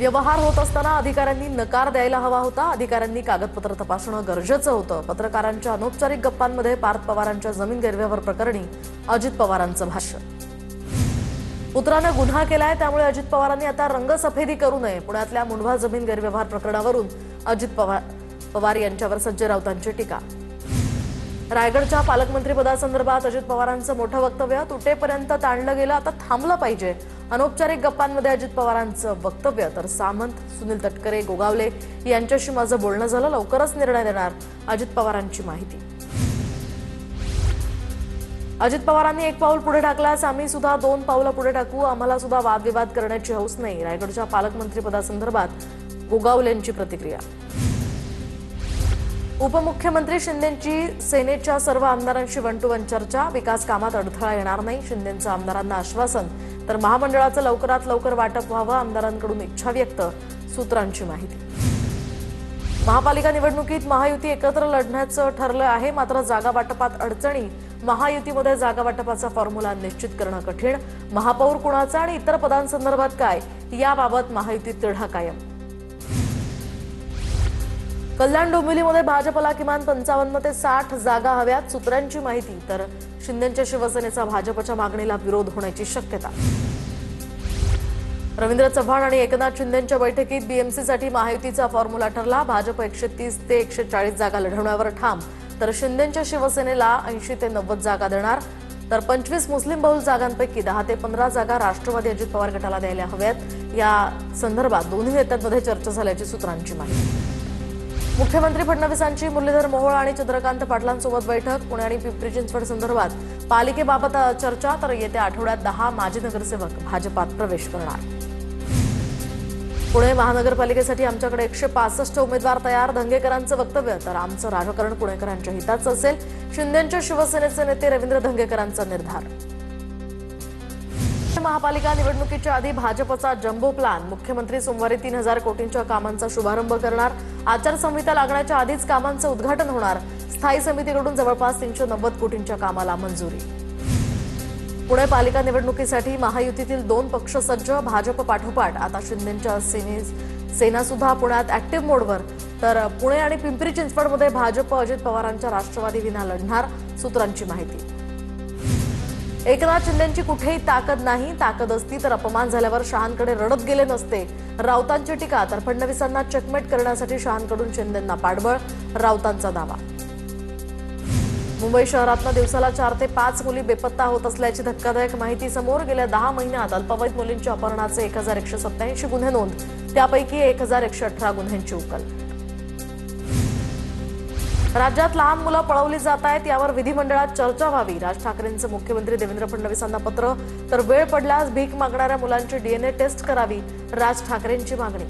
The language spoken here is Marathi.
व्यवहार होत असताना अधिकाऱ्यांनी नकार द्यायला हवा होता। अधिकाऱ्यांनी कागदपत्र तपासणं गरजेचं होतं। पत्रकारांच्या अनौपचारिक गप्पांमध्ये पार्थ पवारांच्या जमीन गैरव्यवहार प्रकरणी अजित पवारांचं भाष्य। पुत्रानं गुन्हा केलाय, त्यामुळे अजित पवारांनी आता रंगसफेदी करू नये। पुण्यातल्या मुंढवा जमीन गैरव्यवहार प्रकरणावरून अजित पवार यांच्यावर संजय राऊतांची टीका। रायगडच्या पालकमंत्रीपदासंदर्भात अजित पवारांचं मोठं वक्तव्य। तुटेपर्यंत ताणलं गेलं, आता थांबलं पाहिजे। अनौपचारिक गप्पांमध्ये अजित पवारांचं वक्तव्य। तर सामंत, सुनील तटकरे, गोगावले यांच्याशी माझं बोलणं झालं, लवकरच निर्णय देणार, अजित पवारांची माहिती। अजित पवारांनी एक पाऊल पुढे टाकल्यास आम्ही सुद्धा दोन पावलं पुढे टाकू। आम्हाला सुद्धा वादविवाद करण्याची हौस नाही। रायगडच्या पालकमंत्रीपदासंदर्भात गोगावलेंची प्रतिक्रिया। उपमुख्यमंत्री शिंदेंची सेनेच्या सर्व आमदारांशी वन टू वन चर्चा। विकास कामात अडथळा येणार नाही, शिंदेंचं आमदारांना आश्वासन। तर महामंडळाचं लवकरात लवकर वाटप व्हावं, आमदारांकडून इच्छा व्यक्त, सूत्रांची माहिती। महापालिका निवडणुकीत महायुती एकत्र लढण्याचं ठरलं आहे, मात्र जागा वाटपात अडचणी। महायुतीमध्ये जागा वाटपाचा फॉर्म्युला निश्चित करणं कठीण। महापौर कुणाचा आणि इतर पदांसंदर्भात काय, याबाबत महायुतीत तिढा कायम। कल्याण डोंबिवलीमध्ये भाजपला किमान 55 ते 60 जागा हव्यात, सूत्रांची माहिती। तर शिंदेंच्या शिवसेनेचा भाजपच्या मागणीला विरोध होण्याची शक्यता। रवींद्र चव्हाण आणि एकनाथ शिंदेंच्या बैठकीत बीएमसीसाठी महायुतीचा फॉर्म्युला ठरला। भाजप 130 ते 140 जागा लढवण्यावर ठाम। तर शिंदेंच्या शिवसेनेला 80 ते 90 जागा देणार। तर 25 मुस्लिम बहुल जागांपैकी 10 ते 15 जागा राष्ट्रवादी अजित पवार गटाला द्यायला हव्यात। या संदर्भात दोन्ही नेत्यांमध्ये चर्चा झाल्याची सूत्रांची माहिती। मुख्यमंत्री फडणवीसांची मुरलीधर मोहोळ आणि चंद्रकांत पाटलांसोबत बैठक। पुणे आणि पिंपरी चिंचवड संदर्भात पालिकेबाबत चर्चा। तर येत्या आठवड्यात 10 माजी नगरसेवक भाजपात प्रवेश करणार। पुणे महानगरपालिकेसाठी आमच्याकडे 165 उमेदवार तयार, धंगेकरांचं वक्तव्य। तर आमचं राजकारण पुणेकरांच्या हिताचं असेल, शिंदेंच्या शिवसेनेचे नेते रवींद्र धंगेकरांचा निर्धार। महापालिका निवडणुकीच्या आधी भाजपचा जम्बो प्लॅन। मुख्यमंत्री सोमवारी 3000 कोटींच्या कामांचा शुभारंभ करणार। आचारसंहिता लागण्याच्या आधीच कामांचं उद्घाटन होणार। स्थायी समितीकडून जवळपास 390 कोटींच्या कामाला मंजुरी। पुणे पालिका निवडणुकीसाठी महायुतीतील 2 पक्ष सज्ज। भाजप पाठोपाठ आता शिंदेंच्या सेना सुद्धा पुण्यात ऍक्टिव्ह मोडवर। तर पुणे आणि पिंपरी चिंचवडमध्ये भाजप अजित पवारांच्या राष्ट्रवादी विना लढणार, सूत्रांची माहिती। एकनाथ शिंदेंची कुठेही ताकद नाही, ताकद असती तर अपमान झाल्यावर शहांकडे रडत गेले नसते, राऊतांची टीका। तर फडणवीसांना चेकमेट करण्यासाठी शहांकडून शिंदेंना पाठबळ, राऊतांचा दावा। मुंबई शहरातनं दिवसाला 4 ते 5 मुली बेपत्ता होत असल्याची धक्कादायक माहिती समोर। गेल्या 10 महिन्यात अल्पवयीन मुलींच्या अपहरणाचे 1187 गुन्हे नोंद, त्यापैकी 1118 गुन्ह्यांची उकल। राज्यात लहान मुलं पळवली जात आहेत, यावर विधिमंडळात चर्चा व्हावी। राज ठाकरेंचं मुख्यमंत्री देवेंद्र फडणवीसांना पत्र। तर वेळ पडल्यास भीक मागणाऱ्या मुलांची DNA टेस्ट करावी, राज ठाकरेंची मागणी।